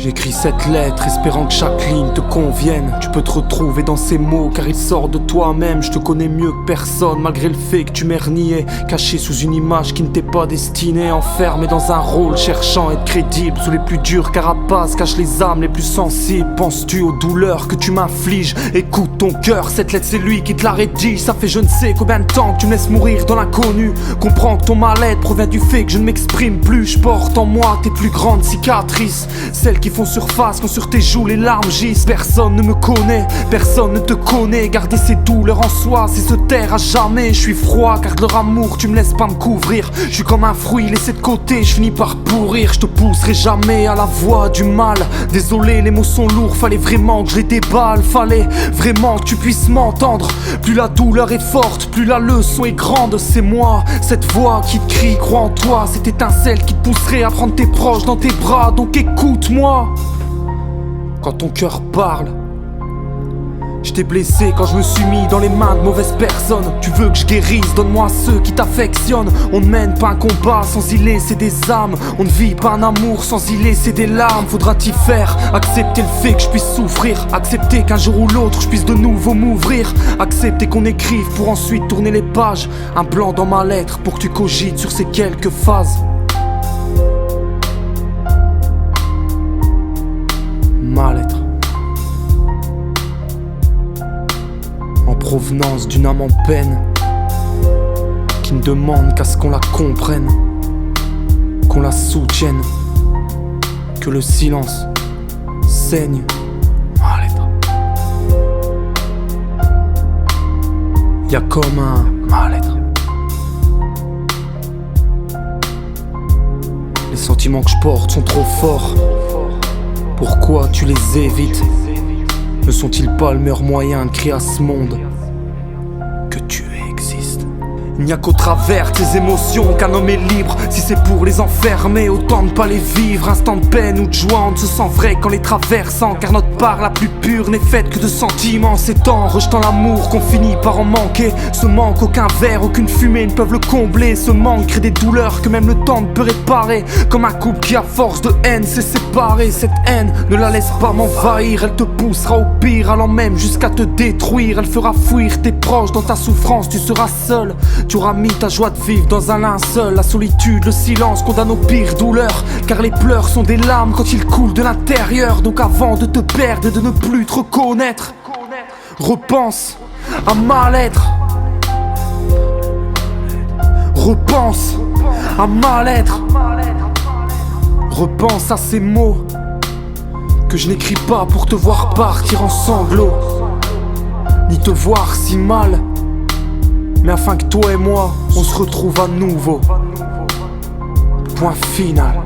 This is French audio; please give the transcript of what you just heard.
J'écris cette lettre espérant que chaque ligne te convienne. Tu peux te retrouver dans ces mots car ils sortent de toi-même. Je te connais mieux que personne malgré le fait que tu m'aies renié. Caché sous une image qui ne t'est pas destinée. Enfermé dans un rôle cherchant à être crédible. Sous les plus dures carapaces cachent les âmes les plus sensibles. Penses-tu aux douleurs que tu m'infliges? Écoute ton cœur, cette lettre c'est lui qui te la rédige. Ça fait je ne sais combien de temps que tu me laisses mourir dans l'inconnu. Comprends que ton mal-être provient du fait que je ne m'exprime plus. Je porte en moi tes plus grandes cicatrices, celles qui font surface quand sur tes joues les larmes gisent. Personne ne me connaît, personne ne te connaît. Garder ces douleurs en soi, c'est se taire à jamais. Je suis froid car de leur amour tu me laisses pas me couvrir. Je suis comme un fruit laissé de côté, je finis par pourrir. Je te pousserai jamais à la voie du mal. Désolé, les mots sont lourds, fallait vraiment que je les déballe. Fallait vraiment que tu puisses m'entendre. Plus la douleur est forte, plus la leçon est grande. C'est moi, cette voix qui te crie, crois en toi. Cette étincelle qui te pousserait à prendre tes proches dans tes bras. Donc écoute-moi. Quand ton cœur parle, je t'ai blessé quand je me suis mis dans les mains de mauvaises personnes. Tu veux que je guérisse, donne-moi ceux qui t'affectionnent. On ne mène pas un combat sans y laisser des âmes. On ne vit pas un amour sans y laisser des larmes. Faudra t'y faire, accepter le fait que je puisse souffrir. Accepter qu'un jour ou l'autre je puisse de nouveau m'ouvrir. Accepter qu'on écrive pour ensuite tourner les pages. Un blanc dans ma lettre pour que tu cogites sur ces quelques phases. Ma lettre, en provenance d'une âme en peine, qui ne demande qu'à ce qu'on la comprenne, qu'on la soutienne, que le silence saigne. Ma lettre, y'a comme un ma lettre. Les sentiments que je porte sont trop forts. Pourquoi tu les évites? Ne sont-ils pas le meilleur moyen de crier à ce monde que tu existes? Il n'y a qu'au travers de tes émotions qu'un homme est libre. Si c'est pour les enfermer, autant ne pas les vivre. Instant de peine ou de joie, on ne se sent vrai qu'en les traversant. Car notre part la plus pure n'est faite que de sentiments. C'est en rejetant l'amour qu'on finit par en manquer. Ce manque, aucun verre, aucune fumée ne peuvent le combler. Ce manque crée des douleurs que même le temps ne peut réparer. Comme un couple qui à force de haine s'est séparé. Cette haine, ne la laisse pas m'envahir. Elle te poussera au pire, allant même jusqu'à te détruire. Elle fera fuir tes proches dans ta souffrance, tu seras seul. Tu auras mis ta joie de vivre dans un linceul. La solitude, le silence condamnent aux pires douleurs. Car les pleurs sont des larmes quand ils coulent de l'intérieur. Donc avant de te perdre et de ne plus te reconnaître, repense à ma lettre. Repense à ma lettre. Repense à ces mots que je n'écris pas pour te voir partir en sanglots, ni te voir si mal, mais afin que toi et moi, on se retrouve à nouveau. Point final.